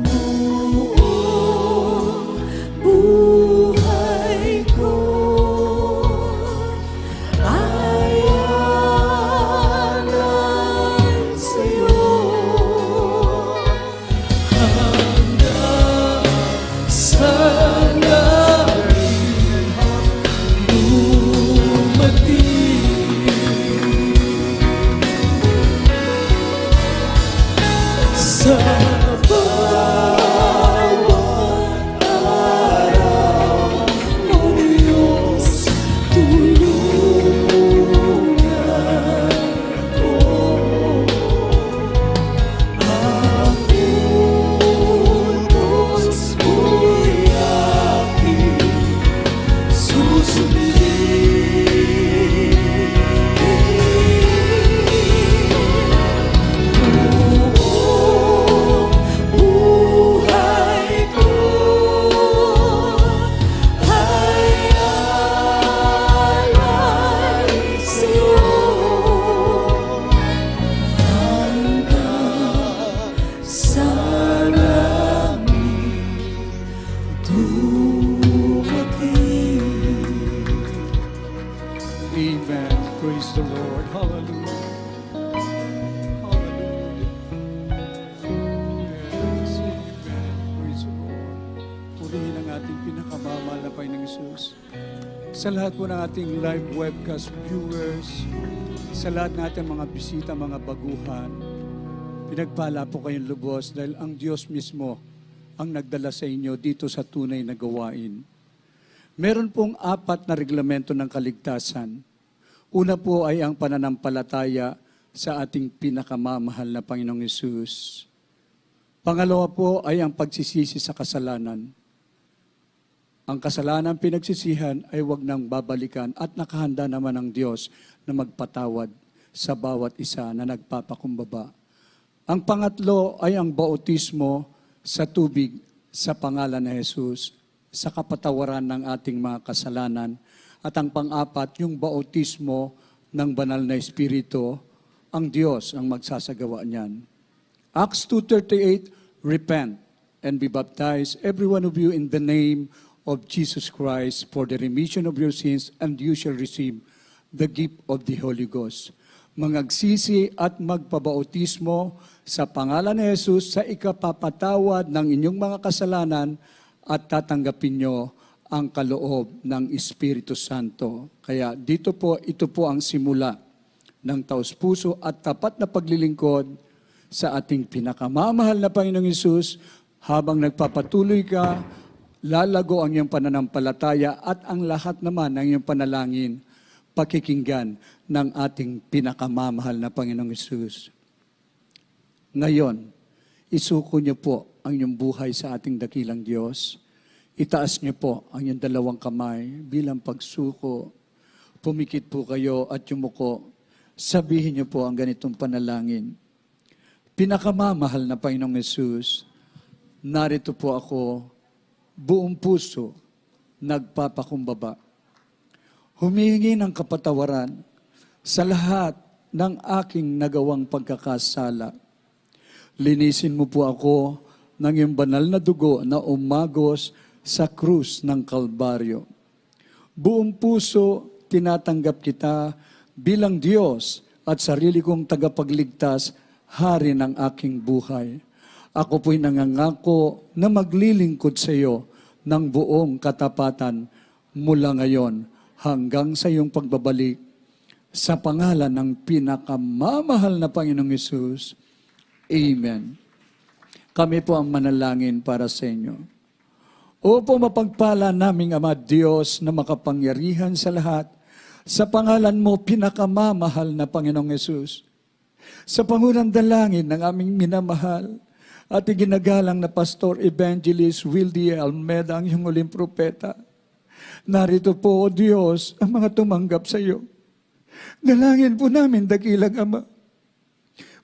Buong buhay ko ay alay sa'yo hanggang sa langit dumating. Sa bawat araw, O Diyos, tulungan ko. Ang utos mo'y aking susundin. Buhay ko ay alay sa'yo hanggang sa langit dumating. Amen. Praise the Lord. Hallelujah. Hallelujah. Yes, amen. Praise the Lord. Purihin ang ating pinakamamahal na Panginoong Hesus. Sa lahat po ng ating live webcast viewers, sa lahat ng ating mga bisita, mga baguhan, pinagpala po kayong lubos dahil ang Diyos mismo ang nagdala sa inyo dito sa tunay na gawain. Meron pong 4 na reglamento ng kaligtasan. Una po ay ang pananampalataya sa ating pinakamamahal na Panginoong Hesus. Pangalawa po ay ang pagsisisi sa kasalanan. Ang kasalanan pinagsisihan ay wag nang babalikan at nakahanda naman ang Diyos na magpatawad sa bawat isa na nagpapakumbaba. Ang pangatlo ay ang bautismo sa tubig sa pangalan ni Jesus sa kapatawaran ng ating mga kasalanan. At ang pang-apat, yung bautismo ng banal na Espiritu, ang Diyos ang magsasagawa niyan. Acts 2:38, repent and be baptized, every one of you in the name of Jesus Christ for the remission of your sins, and you shall receive the gift of the Holy Ghost. Mangagsisi at magpabautismo sa pangalan ni Jesus sa ikapapatawad ng inyong mga kasalanan at tatanggapin nyo ang kaloob ng Espiritu Santo. Kaya ito po ang simula ng taos-puso at tapat na paglilingkod sa ating pinakamamahal na Panginoong Hesus. Habang nagpapatuloy ka, lalago ang iyong pananampalataya at ang lahat naman ng iyong panalangin, pakikinggan ng ating pinakamamahal na Panginoong Hesus. Ngayon, isuko niyo po ang iyong buhay sa ating dakilang Diyos. Itaas niyo po ang iyong dalawang kamay bilang pagsuko. Pumikit po kayo at yumuko. Sabihin niyo po ang ganitong panalangin. Pinakamamahal na Panginoong Hesus, narito po ako, buong puso, nagpapakumbaba. Humihingi ng kapatawaran sa lahat ng aking nagawang pagkakasala. Linisin mo po ako ng iyong banal na dugo na umagos sa krus ng Kalbaryo. Buong puso, tinatanggap kita bilang Diyos at sarili kong tagapagligtas, hari ng aking buhay. Ako po'y nangangako na maglilingkod sa iyo ng buong katapatan mula ngayon hanggang sa iyong pagbabalik sa pangalan ng pinakamamahal na Panginoong Hesus. Amen. Kami po ang manalangin para sa inyo. Opo, mapagpala naming Ama Diyos na makapangyarihan sa lahat, sa pangalan mo pinakamamahal na Panginoong Hesus. Sa pangunang dalangin ng aming minamahal at iginagalang na Pastor Evangelist Wildy Almeda, ang iyong uling propeta. Narito po, O Diyos, ang mga tumanggap sa iyo. Dalangin po namin, dakilang Ama.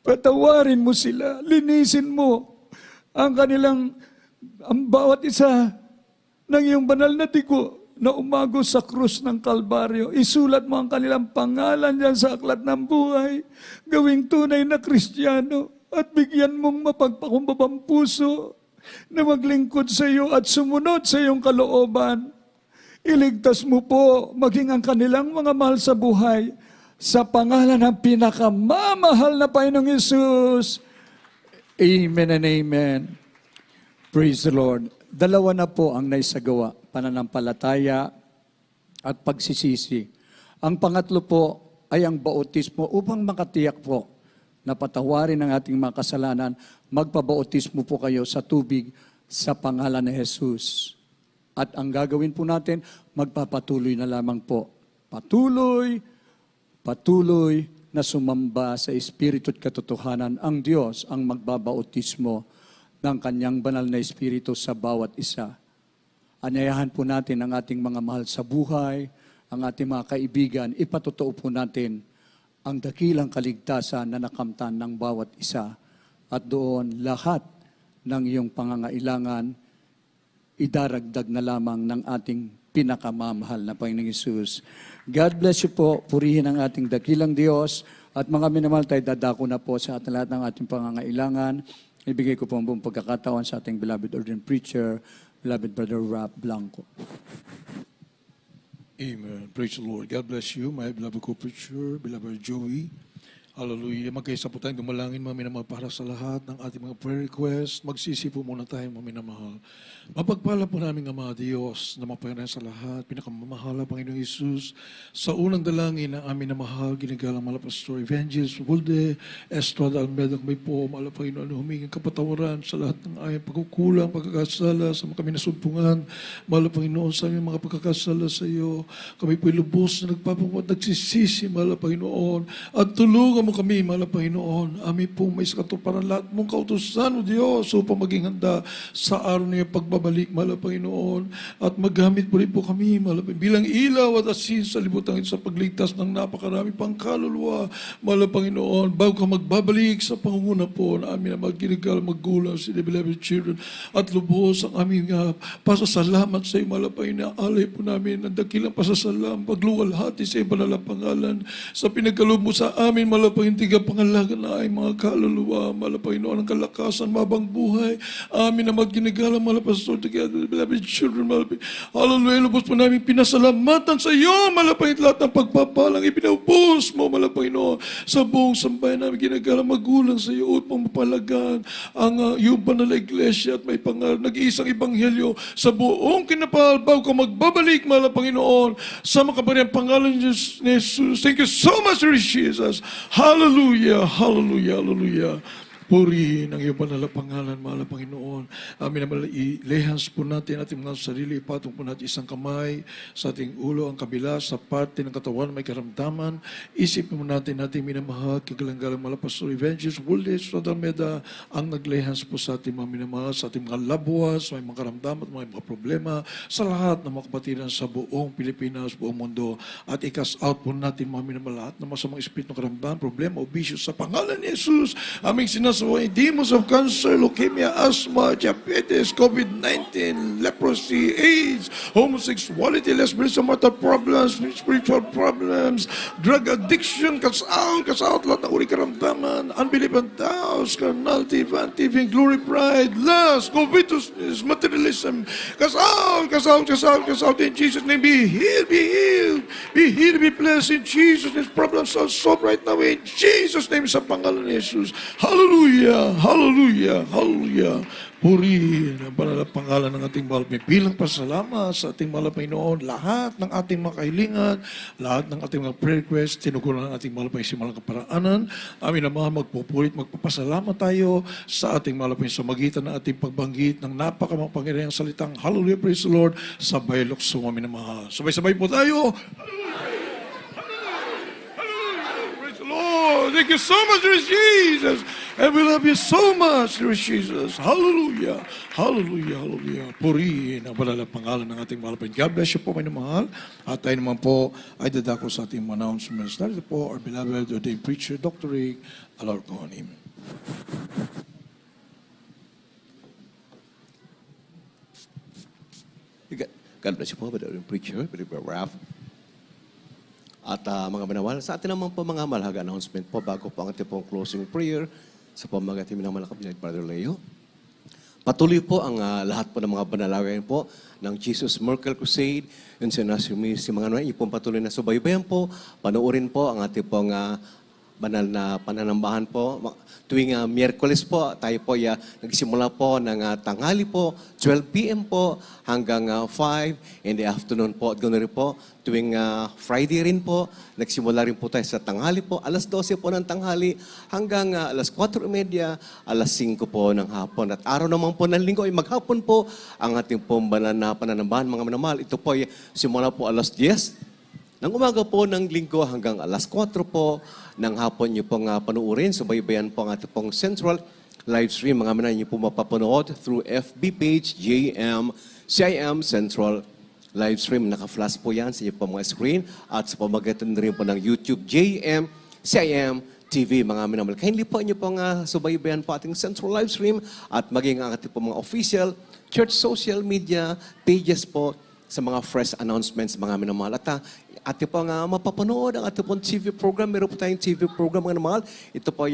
Patawarin mo sila, linisin mo ang bawat isa ng iyong banal na tigo na umagos sa krus ng Kalbaryo. Isulat mo ang kanilang pangalan dyan sa aklat ng buhay. Gawing tunay na Kristiyano at bigyan mong mapagpakumbabang puso na maglingkod sa iyo at sumunod sa iyong kalooban. Iligtas mo po maging ang kanilang mga mahal sa buhay sa pangalan ng pinakamamahal na Panginoong Hesus. Amen and amen. Praise the Lord. Dalawa na po ang naisagawa, pananampalataya at pagsisisi. Ang pangatlo po ay ang bautismo upang makatiyak po na patawarin ang ating mga kasalanan. Magpabautismo po kayo sa tubig sa pangalan ni Jesus. At ang gagawin po natin, magpapatuloy na lamang po. Patuloy na sumamba sa Espiritu at katotohanan. Ang Diyos ang magbabautismo ng kanyang banal na Espiritu sa bawat isa. Anyayahan po natin ang ating mga mahal sa buhay, ang ating mga kaibigan, ipatotoo po natin ang dakilang kaligtasan na nakamtan ng bawat isa. At doon, lahat ng iyong pangangailangan, idaragdag na lamang ng ating pinakamamahal na Panginoong Hesus. God bless you po. Purihin ang ating dakilang Diyos. At mga minamahal, tayo dadako na po sa lahat ng ating pangangailangan. Ibigay ko po ang buong pagkakataon sa ating beloved ordained preacher, beloved Brother Rap Blanco. Amen. Praise the Lord. God bless you, my beloved co-preacher, beloved Joey. Hallelujah. Magkaisa po tayong dumalangin, mga minamahal, para sa lahat ng ating mga prayer request. Magsisi po muna tayo, mga minamahal. Mapagpala po namin, Ama Diyos, na mapayanan sa lahat, pinakamamahal, Panginoong Hesus. Sa unang dalangin ng amin na mahal, ginagalang mahal Pastor Evangelist Wilde Estrada Almeda, kami po, mahal Panginoon, humingi kapatawaran sa lahat ng aming pagkukulang, pagkakasala, sa mga kami nasumpungan, mahal Panginoon, sa aming mga pagkakasala sa iyo. Kami po lubos na nagpapagod, nagsisisi, mahal Panginoon, at tulungan Tulungan mo kami, mahal na Panginoon. Amin po may katuparan lahat mong kautusan, O Diyos, upang maging handa sa araw na iyong pagbabalik, mahal na Panginoon. At maggamit mo rin po kami, mahal na Panginoon, bilang ilaw at asin sa libutan sa pagligtas ng napakarami pang kaluluwa, mahal na Panginoon. Bago ka magbabalik sa pangunguna po na amin na magkinigal, maggulang si the beloved children at lubos ang aming pasasalamat sa iyo, mahal na Panginoon. Alay po namin ang dakilang pasasalamat, pagluwalhati sa iyong banal na pangalan, sa pinagkaloob mo sa amin, mahal na Panginoon, tiga pangalaga na ay mga kaluluwa, mahal na Panginoon, ang kalakasan, mabang buhay, amin na magkinigala, mahal na Pastor, together, beloved children, mahal na Panginoon. Hallelujah, lubos po namin pinasalamatan sa iyo, mahal na Panginoon, lahat ng pagpapalang ipinaubos mo, mahal na Panginoon, sa buong sambayan namin, ginagala magulang sa iyo, upang mapalagan ang iyong banal na iglesia at may nag-iisang ebanghelyo sa buong kinapal, bago ka magbabalik, mahal na Panginoon, sa makapangyarihang pangalan ni Jesus. Thank you so much, Lord Jesus. Hallelujah, hallelujah, hallelujah. Purihin ang iyong banal na pangalan, mahal na Panginoon. Amin naman, ilehans po natin ating mga sarili, ipatong po natin isang kamay sa ating ulo, ang kabila, sa parte ng katawan may karamdaman. Isipin mo natin minamahal, kagalang-galang mahal na Pastor Evangelist Willis Rodalmeda, ang naglehans po sa ating mga minamahal, sa ating mga labuas, may mga karamdaman, may mga problema, sa lahat ng mga kapatiran sa buong Pilipinas, buong mundo. At i-cast out po natin mga minamahal, lahat ng masamang espiritu ng karamdaman, problema o bisyo sa pangalan ni Jesus. Aming sinasaway, demons of cancer, leukemia, asthma, diabetes, COVID-19, leprosy, AIDS, homosexuality, lesbianism, marital problems, spiritual problems, drug addiction, cast out, lahat ng uri karamdaman, unbelief and doubts, carnality, vanity, glory, pride, lust, covetousness, materialism, cast out in Jesus' name. Be healed, be blessed in Jesus' name. Problems are solved right now in Jesus' name, sa pangalan ni Jesus. Hallelujah, hallelujah, hallelujah. Purihin ang banal na pangalan ng ating mahal. May bilang pasalamat sa ating mahal na Panginoon. Lahat ng ating mga kahilingan, lahat ng ating mga prayer requests, tinugunan ng ating mahal na Panginoon sa malang kaparaanan. Amin naman magpupulit, magpapasalamat tayo sa ating mahal na Panginoon sa magitan ng ating pagbanggit ng napakamapangyarihang salitang Hallelujah, praise the Lord, sabay luksong amin na mahal. Sabay-sabay po tayo. Lord, thank you so much, Lord Jesus. And we love you so much, Lord Jesus. Hallelujah. Hallelujah. Hallelujah. Purihin ang banal na pangalan ng ating mahal. God bless you po, may mahal. At tayo naman po ay dadako sa ating announcements. Narito po, our beloved ordained preacher, Dr. Rick Alarconim. God bless you po, Brother Preacher, Brother Ralph. At mga banawal, sa atin naman po mga malaga announcement po bago po ang ating pong closing prayer sa pamamagitan ng mga kabinet, Brother Leo. Patuloy po ang lahat po ng mga banalagayan po ng Jesus Miracle Crusade, yun si mga ano, yung pong patuloy na subaybayan po, panoorin po ang ating pong banal na pananambahan po. Tuwing Miyerkules po, tayo po nagsimula po ng tanghali po, 12 p.m. po hanggang 5 in the afternoon po. At ganoon rin po, tuwing Friday rin po, nagsimula rin po tayo sa tanghali po, alas 12 po ng tanghali hanggang alas 4:30, alas 5 po ng hapon. At araw naman po ng linggo ay maghapon po ang ating pong banal na pananambahan, mga manamahal. Ito po ay simula po alas 10 ng umaga po ng linggo hanggang alas 4 po ng hapon niyo pong panuurin. Subaybayan po ang ating pong Central live stream. Mga manan niyo po mapapanood through FB page CIM Central live stream. Naka-flash po yan sa inyo po mga screen at sa pamamagitan rin po ng YouTube CIM TV. Mga minamahal, kindly po niyo pong subaybayan po ating Central live stream at maging ang ating po mga official church social media pages po sa mga fresh announcements, mga minamahal. At ating pong mapapanood ang ating pong TV program. Meron po tayong TV program, mga minamahal. Ito po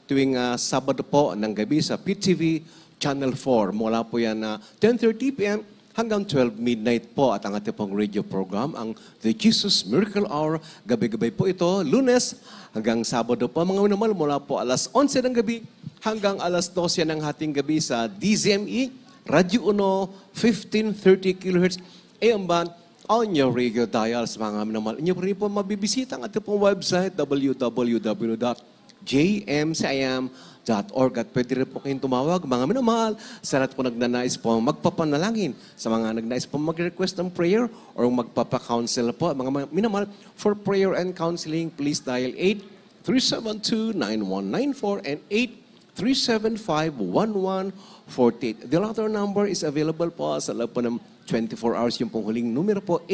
tuwing Sabado po ng gabi sa PTV Channel 4. Mula po yan 10:30 p.m. hanggang 12 midnight po. At ang ating pong radio program, ang The Jesus Miracle Hour. Gabi-gabi po ito, Lunes hanggang Sabado po. Mga minamahal, mula po alas 11 ng gabi hanggang alas 12 ng hating gabi sa DZME, Radio 1, 1530 kHz AM band on your radio dials, mga minamahal. Inyo rin po mabibisita ang ating pong website, www.jmcim.org. At pwede rin po kayong tumawag, mga minamahal, sa lahat po nagnanais po magpapanalangin, sa mga nagnais po mag-request ng prayer or magpapa-counsel po, mga minamahal, for prayer and counseling, please dial 8-372-9194 and 8-375-1148. The latter number is available po sa loob po ng 24 hours. Yung pong huling numero po,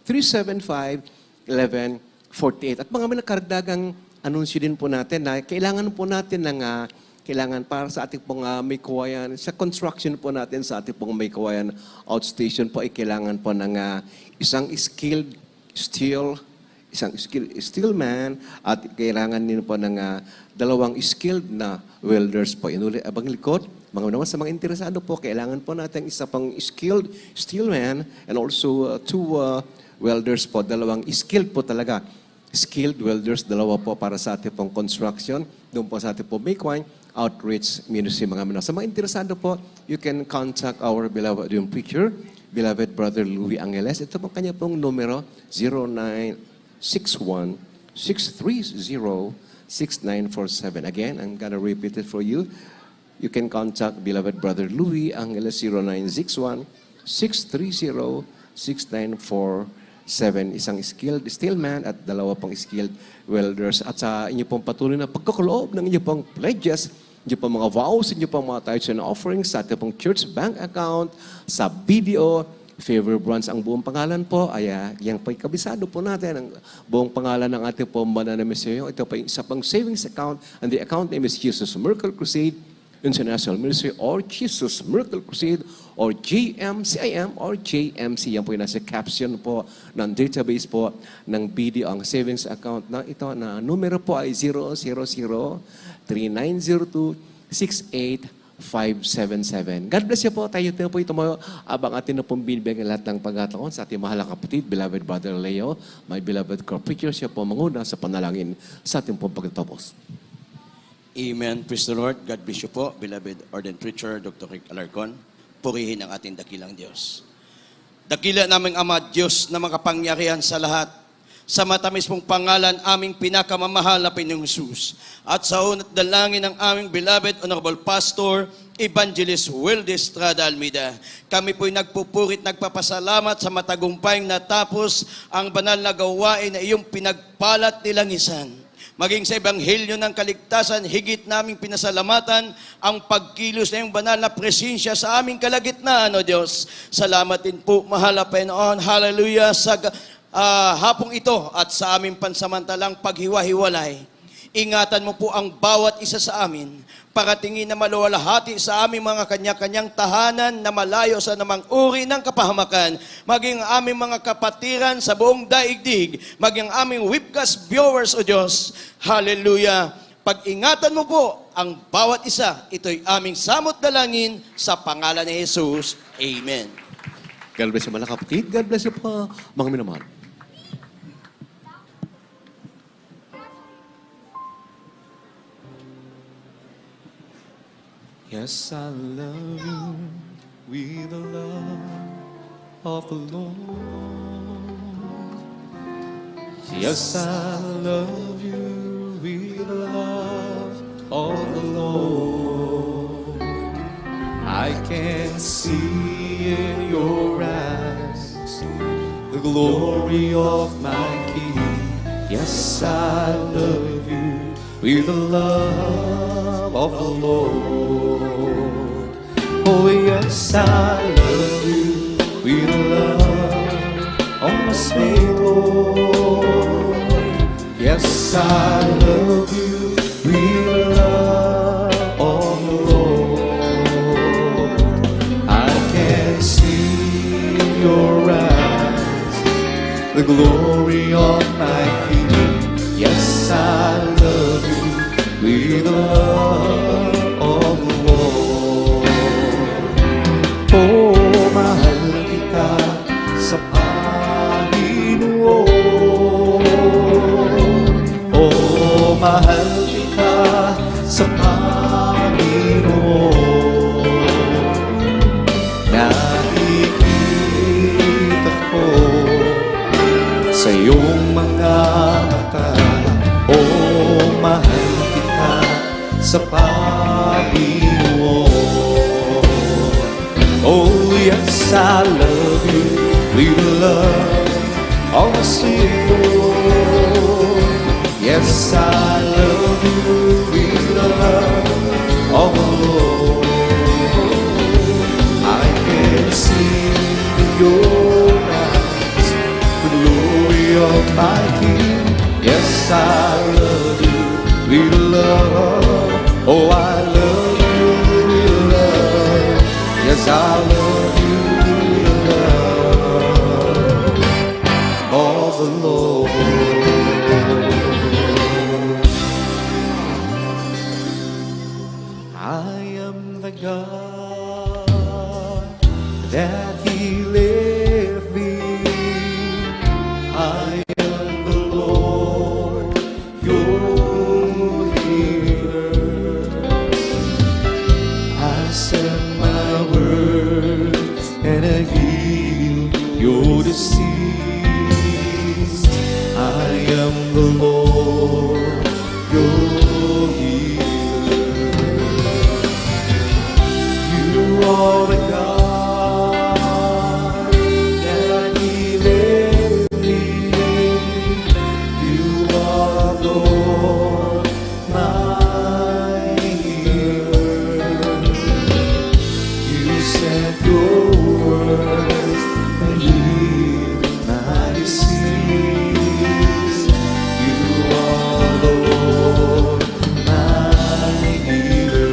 8-375-1148. At mga karagdagang anunsyo din po natin na kailangan po natin ng kailangan para sa ating pong may kawayan, sa construction po natin sa ating pong may kawayan outstation po ay kailangan po ng isang skilled steelman at kailangan din po ng dalawang skilled na welders po. Inuli abang likod, mga naman sa mga interesado po, kailangan po natin isa pang skilled steelman and also two welders po, dalawang skilled po talaga. Skilled welders, dalawa po para sa ating pong construction, doon po sa ating pong may kawayan outreach ministry mga minor. Sa mga interesado po, you can contact our beloved yung preacher, beloved Brother Louis Angeles. Ito po kanya pong numero, 0961-630-6947. Again, I'm gonna repeat it for you. You can contact beloved Brother Louis Angeles, 0961-630-6947. Isang skilled steelman at dalawa pang skilled welders. At sa inyo pong patuloy na pagkakaloob ng inyo pong pledges, inyo pong mga vows, inyo pong mga tithes and offerings sa ating pong church bank account, sa BDO, Favor Branch, ang buong pangalan po ay yung pa'y kabisado po natin, ang buong pangalan ng ating pong mananamisyon. Ito pa yung isa pang savings account, and the account name is Jesus Miracle Crusade International Ministry or Jesus Miracle Crusade or JMCIM or JMC. Yan po yung nasa caption po ng database po ng BDO. Ang savings account na ito na numero po ay 000-3902-68577. God bless you po. Tayo po ito mo abang atin na pong binibigyan lahat ng pagkataon sa ating mahalang kapatid, beloved Brother Leo, my beloved co-preacher, siya po manguna sa panalangin sa ating pong pagtatapos. Amen. Praise the Lord. God bless you po, beloved ordained preacher, Dr. Rick Alarcon. Purihin ang ating dakilang Diyos. Dakila naming Ama, Diyos na makapangyarihan sa lahat. Sa matamis mong pangalan, aming pinakamamahal na Panginoong Jesus. At sa unat dalangin ng aming beloved Honorable Pastor, Evangelist Will Estrada Almeida. Kami po'y nagpupurit, nagpapasalamat sa matagumpayng natapos ang banal na gawain na iyong pinagpalat nilangisan. Maging sa Ebanghelyo ng Kaligtasan, higit naming pinasalamatan ang pagkilos na iyong banal na presensya sa aming kalagitnaan, O Diyos. Salamat din po, mahal na Panginoon. Hallelujah sa hapong ito at sa aming pansamantalang paghiwa-hiwalay. Ingatan mo po ang bawat isa sa amin. Paratingin na maluwalhati sa aming mga kanya-kanyang tahanan na malayo sa namang uri ng kapahamakan, maging aming mga kapatiran sa buong daigdig, maging aming webcast viewers, O Diyos. Hallelujah! Pag-ingatan mo po ang bawat isa, ito'y aming samot dalangin sa pangalan ni Jesus. Amen. God bless you mga kapatid. God bless you po mga minamahal. Yes, I love you with the love of the Lord. Yes, I love you with the love of the Lord. I can see in your eyes the glory of my King. Yes, I love you with the love of the Lord. Oh, yes, I love you with the love of my sweet Lord. Yes, I love you with the love of the Lord. I can see in your eyes the glory of my King. Yes, I love you with the love of the Lord. Oh, mahal kita sa Panginoon. Oh, mahal kita sa Panginoon. Nakikita ko sa iyong mga mata. Oh, mahal kita sa Panginoon. Oh, yes, I love you with the love of the sweet Lord. Yes, Yes, I love you with the love of the Lord. I can see in your eyes the glory of my King. Yes, I love you with the love. Oh, I love you with the love. Yes, I love you with the love of the Lord. I am the God that healeth thee. I am the Lord, your healer. I send my word and I heal your disease. I am the Lord, your healer. You are the God that healeth thee. You are Lord, my healer. You sent your word and healed my disease. You are Lord, my healer.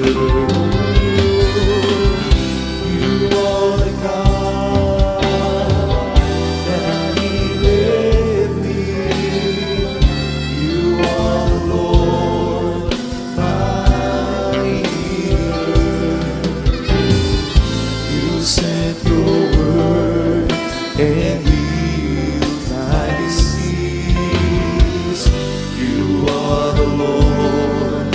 You are the God that healeth me. You are Lord, my healer. You sent your word and healed my disease. You are the Lord,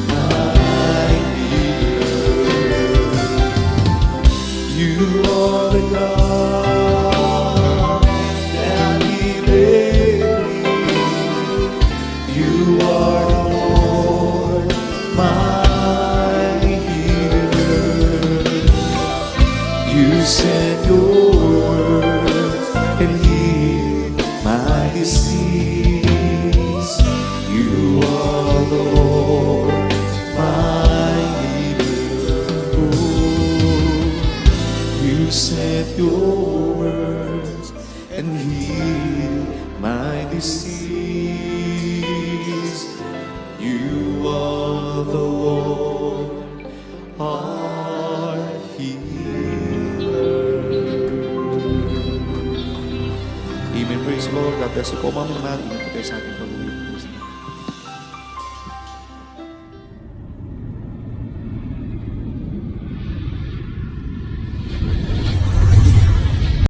my healer. You are the God that healeth me. You are the Lord, my healer. You sent your word and healed my disease. You are the Lord, my healer. Oh, you sent your words and healed my disease. You are the Lord, our healer. Amen. Praise the Lord. God bless you po. Mami naman, ingat po kayo sa ating pag-uwi.